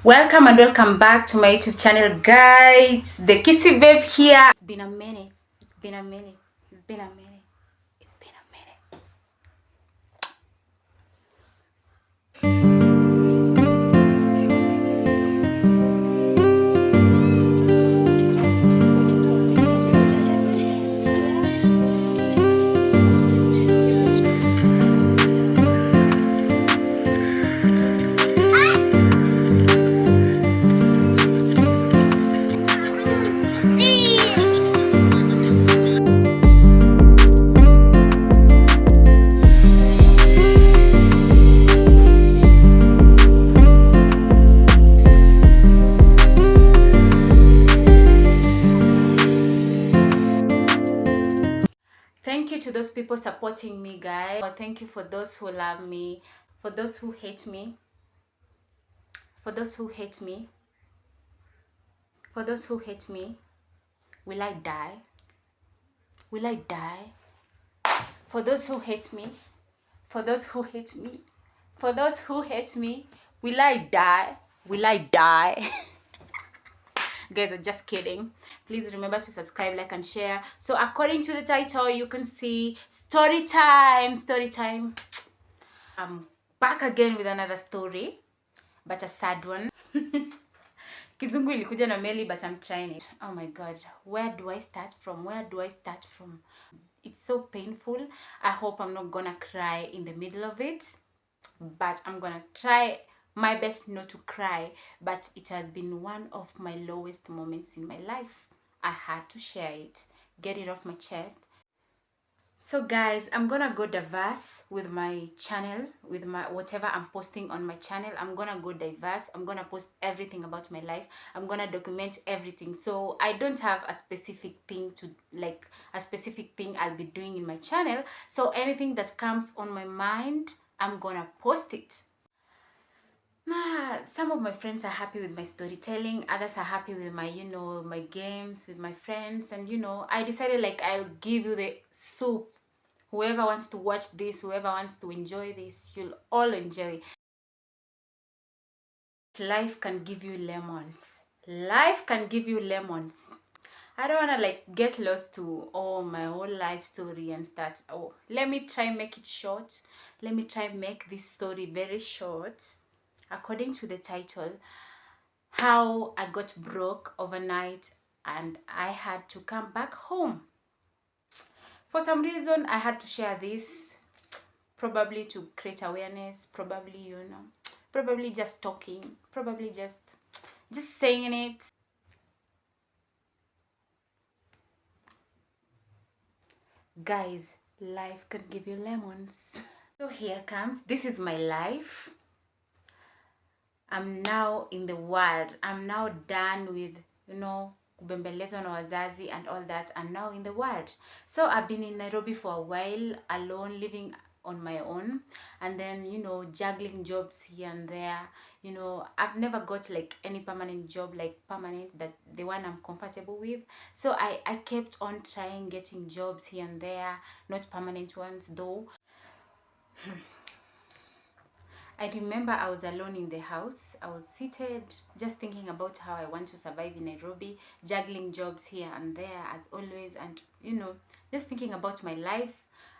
Welcome and welcome back to my YouTube channel, guys. The Kissy Babe here. It's been a minute. It's been a minute. It's been a minute. It's been a minute. Thank you to those people supporting me, guys. Thank you for those who love me, for those who hate me, for those who hate me, for those who hate me. Will I die? Will I die? For those who hate me, for those who hate me, for those who hate me, will I die? Will I die? Guys, I'm just kidding. Please remember to subscribe, like, and share. So according to the title, you can see story time. I'm back again with another story, but a sad one. Kizungu ilikuja na meli, but I'm trying it. Oh my god, where do I start from? It's so painful. I hope I'm not gonna cry in the middle of it, but I'm gonna try my best not to cry. But it has been one of my lowest moments in my life. I had to share it, get it off my chest. So guys, I'm gonna go diverse with my channel, with my whatever I'm posting on my channel. I'm gonna go diverse. I'm gonna post everything about my life. I'm gonna document everything. So I don't have a specific thing I'll be doing in my channel. So anything that comes on my mind, I'm gonna post it. Some of my friends are happy with my storytelling, others are happy with my my games with my friends, and I decided like I'll give you the soup. Whoever wants to watch this, whoever wants to enjoy this, you'll all enjoy. Life can give you lemons. Life can give you lemons. I don't want to like get lost to my whole life story and start. Let me try make it short. Let me try make this story very short. According to the title, how I got broke overnight and I had to come back home. For some reason, I had to share this, probably to create awareness, probably, probably just talking, probably just saying it. Guys, life can give you lemons. So here comes, this is my life. I'm now in the world. I'm now done with, kubembelezwa na wazazi and all that. I'm now in the world. So I've been in Nairobi for a while, alone, living on my own, and then juggling jobs here and there. I've never got like any permanent job, like permanent, that the one I'm comfortable with. So I kept on trying getting jobs here and there, not permanent ones though. I remember I was alone in the house. I was seated, just thinking about how I want to survive in Nairobi, juggling jobs here and there as always, and just thinking about my life,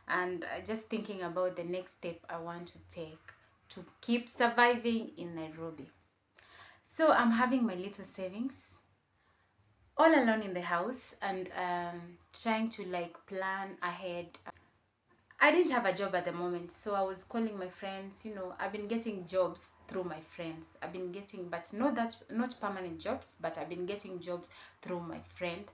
and just thinking about the next step I want to take to keep surviving in Nairobi. So I'm having my little savings, all alone in the house, and trying to like plan ahead. I didn't have a job at the moment, so I was calling my friends. I've been getting jobs through my friends. I've been getting, but not permanent jobs, but I've been getting jobs through my friend.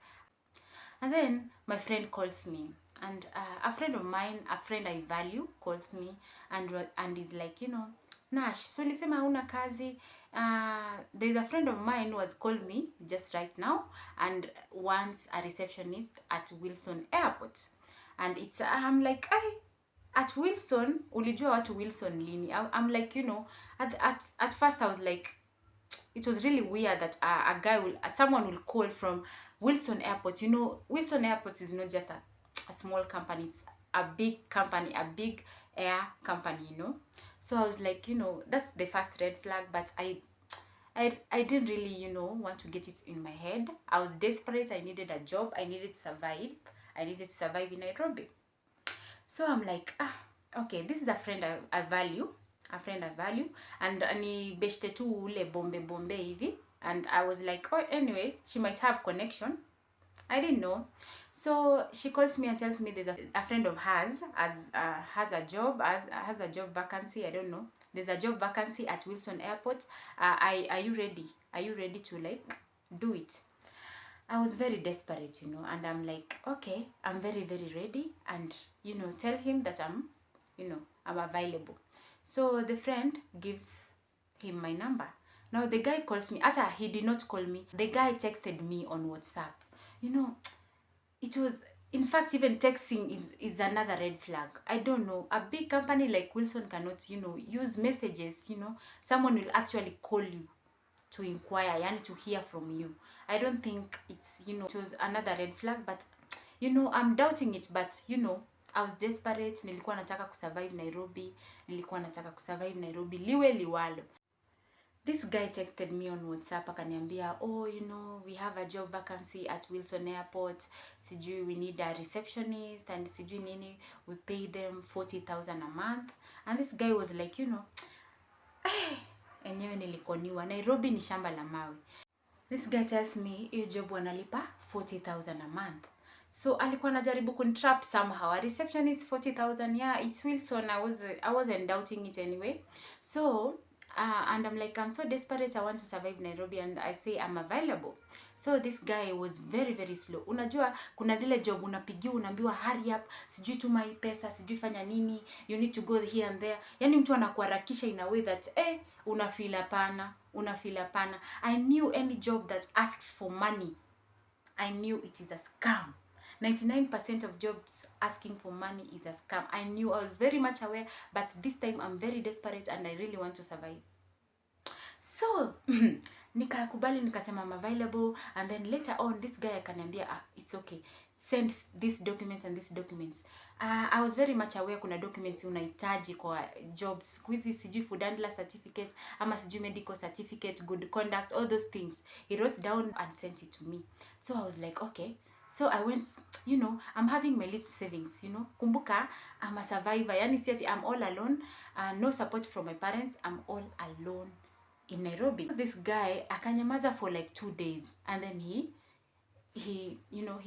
And then my friend calls me, and a friend of mine, a friend I value, calls me and is like, Nash, so ulisema huna kazi. There's a friend of mine who has called me just right now and wants a receptionist at Wilson Airport. And I'm like, at Wilson, ulijua watu Wilson lini? I'm like, at first I was like, it was really weird that someone will call from Wilson Airport. Wilson Airport is not just a small company, it's a big company, a big air company. So I was like, that's the first red flag. But I didn't really, want to get it in my head. I was desperate. I needed a job. I needed to survive. I needed to survive in Nairobi. So I'm like, okay, this is a friend I value. A friend I value. And ni beshte tu ule bombe hivi. And I was like, oh, anyway, she might have connection. I didn't know. So she calls me and tells me there's a friend of hers has a job, has a job vacancy. I don't know. There's a job vacancy at Wilson Airport. Are you ready? Are you ready to like do it? I was very desperate, and I'm like, okay, I'm very, very ready. And, tell him that I'm available. So the friend gives him my number. Now the guy calls me. Ata, he did not call me. The guy texted me on WhatsApp. It was, in fact, even texting is another red flag. I don't know. A big company like Wilson cannot, use messages, Someone will actually call you to inquire, yani to hear from you. I don't think it's, it was another red flag, but, I'm doubting it, but, I was desperate. Nilikuwa nataka kusurvive Nairobi. Liwe liwalo. This guy texted me on WhatsApp akaniambia, oh, we have a job vacancy at Wilson Airport. Sijui we need a receptionist and sijui nini. We pay them 40,000 a month. And this guy was like, enyewe nilikoniwa. Nairobi ni shamba la mawe. This guy tells me, hiyo job wanalipa 40,000 a month. So alikuwa anajaribu kuntrap somehow. A receptionist 40,000, yeah, it's Wilson. I wasn't doubting it anyway. So and I'm like, I'm so desperate, I want to survive Nairobi, and I say I'm available. So this guy was very, very slow. Unajua kuna zile job unapigiwa unaambiwa hurry up, sijui tuma hii pesa, sijui fanya nini, you need to go here and there. Yani mtu anakuharakisha in a way that unafeel hapana. I knew any job that asks for money, I knew it is a scam. 99% of jobs asking for money is a scam. I knew, I was very much aware, but this time I'm very desperate and I really want to survive. So, nikakubali, nikasema I'm available, and then later on this guy akaniambia, it's okay, send these documents and these documents. I was very much aware kuna documents unahitaji kwa jobs. Squeezy, sijui food handler certificate, ama sijui medical certificate, good conduct, all those things. He wrote down and sent it to me. So I was like, okay. So I went, I'm having my little savings, Kumbuka, I'm a survivor. Yani siati, I'm all alone. No support from my parents. I'm all alone in Nairobi. This guy akanyamaza for like 2 days, and then he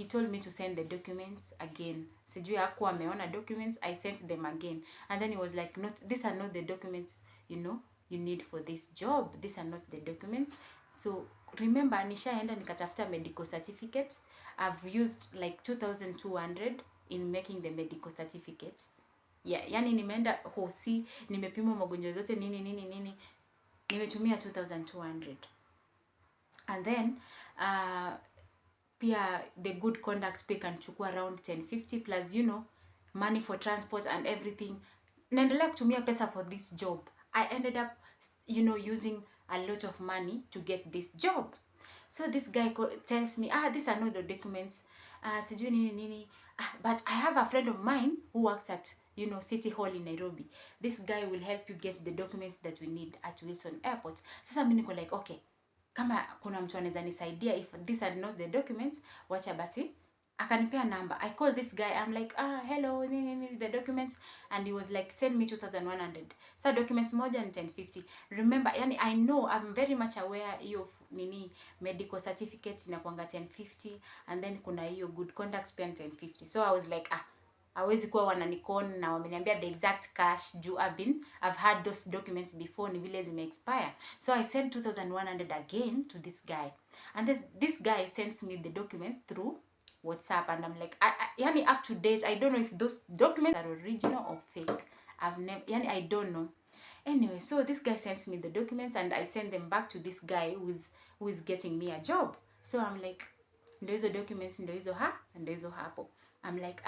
told me to send the documents again. Sijui hakuwa ameona documents. I sent them again, and then he was like, these are not the documents you need for this job. These are not the documents. So remember, nishaenda nikatafuta medical certificate. I've used like 2,200 in making the medical certificate. Yeah, yani nimeenda hosi, nimepima magonjwa zote nini, nimetumia 2,200. And then pia the good conduct pay can chukua around 1050 plus money for transport and everything. Naendelea kutumia pesa for this job. I ended up using a lot of money to get this job. So this guy tells me, these are not the documents, sijui nini. But I have a friend of mine who works at City Hall in Nairobi. This guy will help you get the documents that we need at Wilson Airport. Sasa mimi niko like, okay, kama kuna mtu anaweza nisaidia, if these are not the documents, wacha basi. Akanipea number. I call this guy. I'm like, hello, the documents. And he was like, send me 2,100. So documents moja ni 1050. Remember, yani I know, I'm very much aware hiyo medical certificate inakuanga 1050, and then kuna hiyo good conduct pia 1050. So I was like, hawezi kuwa wananikon na wameniambia the exact cash juu I've had those documents before, ni vile zime expire. So I sent 2,100 again to this guy. And then this guy sends me the documents through WhatsApp, and I'm like, yani up to date. I don't know if those documents are original or fake. I don't know. Anyway, so this guy sends me the documents, and I send them back to this guy who is getting me a job. So I'm like, ndo hizo documents, ndo hizo ndo hizo hapo. I'm like,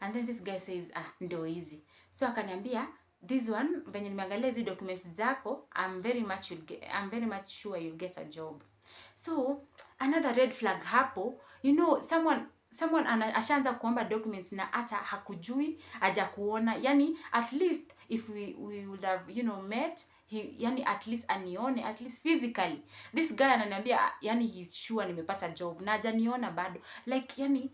and then this guy says, ndo hizi. So akaniambia, this one, venye nimeangalia hizi documents zako, I'm very much sure you'll get a job. So another red flag hapo, someone ashaanza kuomba documents na hata hakujui, haja kuona. Yani at least if we would have met, yani at least anione, at least physically. This guy ananiambia yani he's sure nimepata job na hajaniona bado. Like yani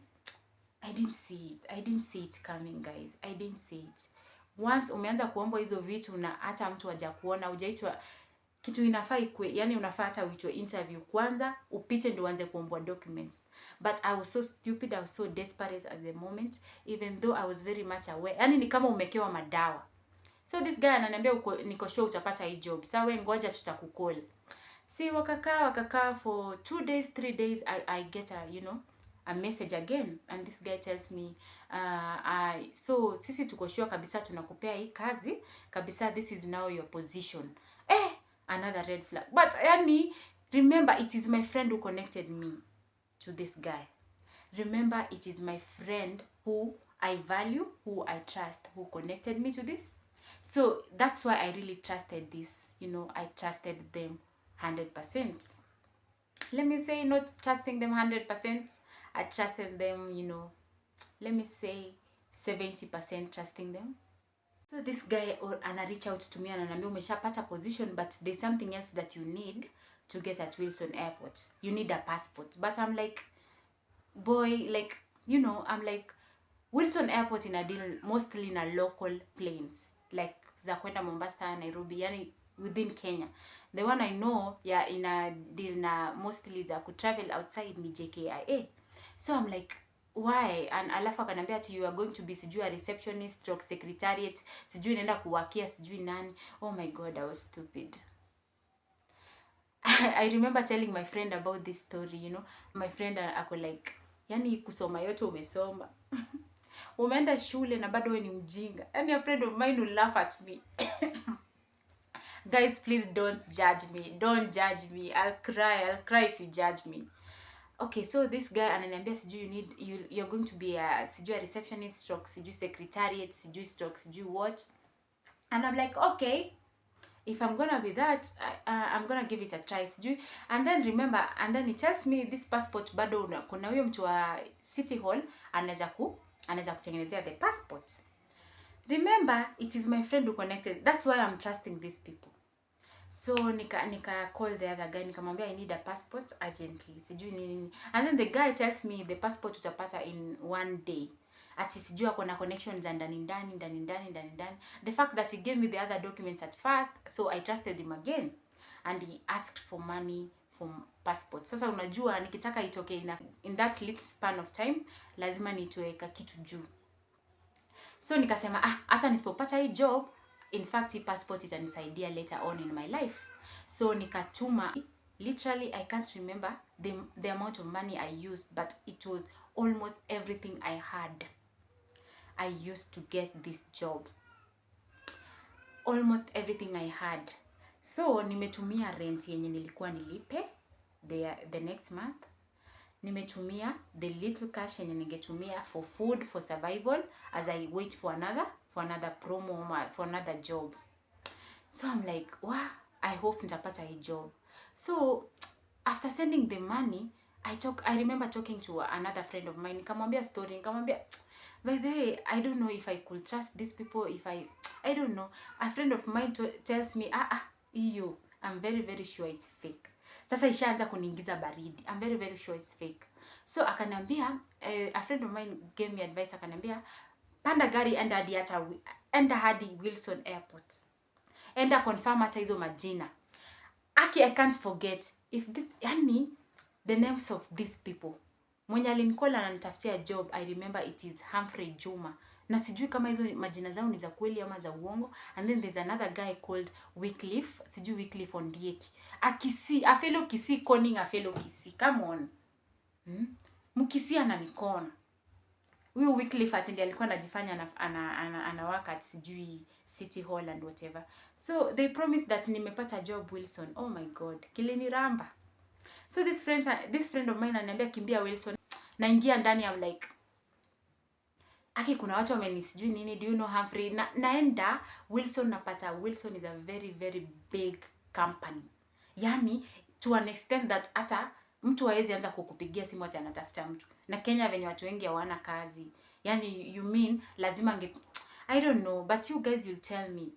I didn't see it coming, guys. I didn't see it. Once umeanza kuomba hizo vitu na hata mtu haja kuona, hujaitwa, kitu inafaa ikue, yani unafaa hata uitwe interview kwanza, upite ndio uanze kuombwa documents. But I was so stupid, I was so desperate at the moment, even though I was very much aware. Yani ni kama umekewa madawa. So this guy ananiambia niko sure utapata hii job. Sawa, wewe ngoja tutakukall. See, wakakaa for 2 days, 3 days, I get a message again, and this guy tells me so sisi tuko sure kabisa tunakupea hii kazi kabisa, this is now your position. Another red flag. But yani remember, it is my friend who connected me to this guy. Remember, it is my friend who I value, who I trust, who connected me to this. So that's why I really trusted this. I trusted them 100%. Let me say, not trusting them 100%. I trusted them, let me say 70% trusting them. So this guy ana reach out to me and ananiambia umeshapata position, but there's something else that you need to get at Wilson Airport. You need a passport. But I'm like, boy, like, I'm like, Wilson Airport in a deal mostly in a local planes, like za kwenda Mombasa, Nairobi, yani within Kenya. The one I know, in a deal na mostly za ku travel outside ni JKIA. So I'm like, why? And alafu akanambia ati you are going to be sijui a receptionist stroke secretariat, sijui naenda kuwakia sijui nani. Oh my god, I was stupid. I remember telling my friend about this story, My friend ako like, yani kusoma yote umesoma. Umeenda shule na bado wewe ni mjinga. And a friend of mine will laugh at me. Guys, please don't judge me. Don't judge me. I'll cry if you judge me. Okay, so this guy ananiambia sijui you're going to be a sijui a receptionist stroke sijui secretariat sijui stroke sijui what. And I'm like, okay, if I'm gonna be that, I'm gonna give it a try sijui. And then remember, and then he tells me this passport bado kuna huyo mtu wa City Hall anaweza kutengenezea the passport. Remember, it is my friend who connected. That's why I'm trusting these people. So nika call the other guy, nikamwambia I need a passport urgently, sijui nini. And then the guy tells me the passport utapata in 1 day. Ati sijui ako na connections za ndani. The fact that he gave me the other documents at first, so I trusted him again, and he asked for money for passport. Sasa unajua nikitaka itoke in that little span of time, lazima nitoweka kitu juu. So nikasema hata nisipopata hii job, in fact hii passport itanisaidia later on in my life. So nikatuma, literally I can't remember the amount of money I used, but it was almost everything I had. I used to get this job. Almost everything I had. So nimetumia rent yenye nilikuwa nilipe the next month. Nimetumia the little cash yenye ningetumia for food, for survival, as I wait for another promo, for another job. So I'm like, wow, I hope nitapata hii job. So after sending the money, I remember talking to another friend of mine. Nikamwambia story, nikamwambia, by the way, I don't know if I could trust these people, I don't know. A friend of mine tells me, iyo, I'm very, very sure it's fake. Sasa ishaanza kuniingiza baridi. I'm very, very sure it's fake. So akanambia, a friend of mine gave me advice, akanambia, panda gari enda hadi Wilson Airport. Enda confirm hata hizo majina. I can't forget the names of these people. Mwenye alinikola ananitafutia job, I remember it is Humphrey Juma. Na sijui kama hizo majina zao ni za kweli ama za uongo. And then there's another guy called Wycliffe, sijui Wycliffe Ondieki. A fellow Kisii conning a fellow Kisii. Come on. Mkisii ananikona. Huyo Wycliffe ati alikuwa anajifanya anawaka at sijui City Hall and whatever. So they promised that nimepata job Wilson. Oh my god, kiliniramba. So this friend of mine ananiambia kimbia Wilson. Naingia ndani, I'm like, kuna watu wamenisijui nini, do you know Humphrey? Naenda Wilson, napata Wilson is a very, very big company. Yani to an extent that hata mtu hawezi anza kukupigia simu ati anatafuta mtu. Na Kenya venye watu wengi hawana kazi. Yani you mean lazima I don't know, but you guys will tell me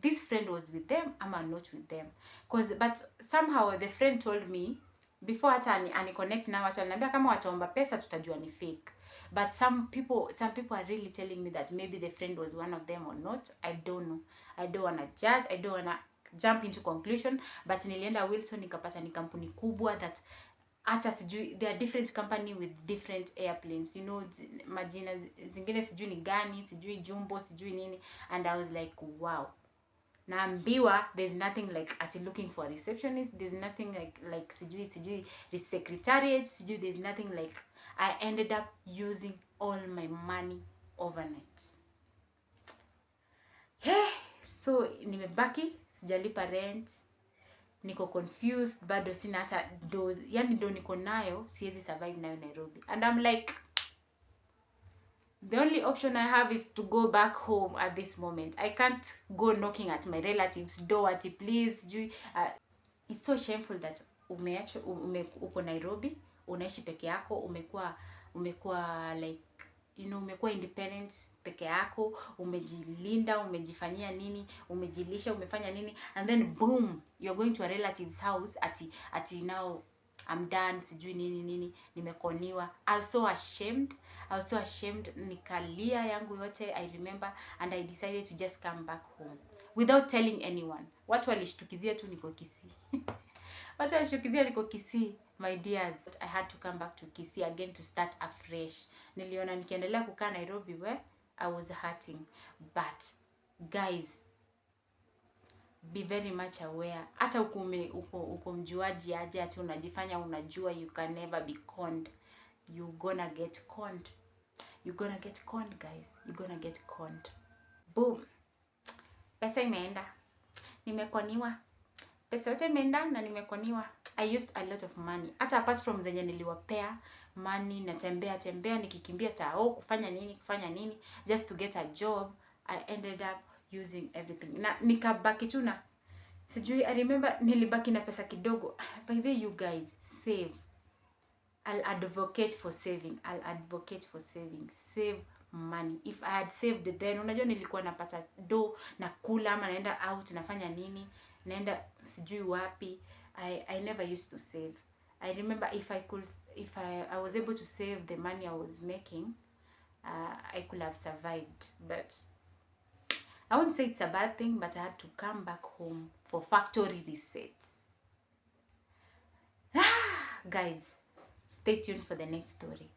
this friend was with them ama not with them. But somehow the friend told me before hata ani connect na watu, aliniambia kama wataomba pesa tutajua ni fake. But some people are really telling me that maybe the friend was one of them or not. I don't know. I don't wanna judge. I don't wanna jump into conclusion. But nilienda Wilson nikapata ni kampuni kubwa that hata sijui, there are different company with different airplanes, you know, majina zingine sijui ni gani, sijui Jumbo, sijui nini. And I was like, wow. Naambiwa there's nothing like ati looking for a receptionist, there's nothing like sijui secretariat, sijui, there's nothing like. I ended up using all my money overnight. So nimebaki sijalipa rent, niko confused, bado sina hata do, yani do niko nayo siwezi survive nayo Nairobi. And I'm like, the only option I have is to go back home at this moment. I can't go knocking at my relatives door ati please it's so shameful that uko Nairobi, unaishi peke yako, umekuwa like, you know, umekuwa independent peke yako, umejilinda, umejifanyia nini, umejilisha, umefanya nini, and then boom, you're going to a relative's house ati now I'm done, sijui nini, nimekoniwa. I was so ashamed, nikalia yangu yote, I remember, and I decided to just come back home without telling anyone. Watu walishtukizia tu niko Kisii. Watu walishtukizia niko Kisii, my dears. I had to come back to Kisii again to start afresh. Niliona nikiendelea kukaa Nairobi where I was hurting. But guys, be very much aware. Hata uko mjuaji aje, ati unajifanya unajua, you can never be conned. You gonna get conned. You gonna get conned, guys. You gonna get conned. Boom. Pesa imeenda. Nimekoniwa. Pesa yote imeenda na nimekoniwa. I used a lot of money. Hata apart from zenye niliwapea money, natembea nikikimbia tao kufanya nini just to get a job. I ended up using everything. Na nikabaki tu na sijui, I remember nilibaki na pesa kidogo. By the way, you guys, save. I'll advocate for saving. Save money. If I had saved then, unajua nilikuwa napata do na kula ama naenda out nafanya nini, naenda sijui wapi. I never used to save. I remember if I was able to save the money I was making, I could have survived. But I won't say it's a bad thing, but I had to come back home for factory reset. Guys, stay tuned for the next story.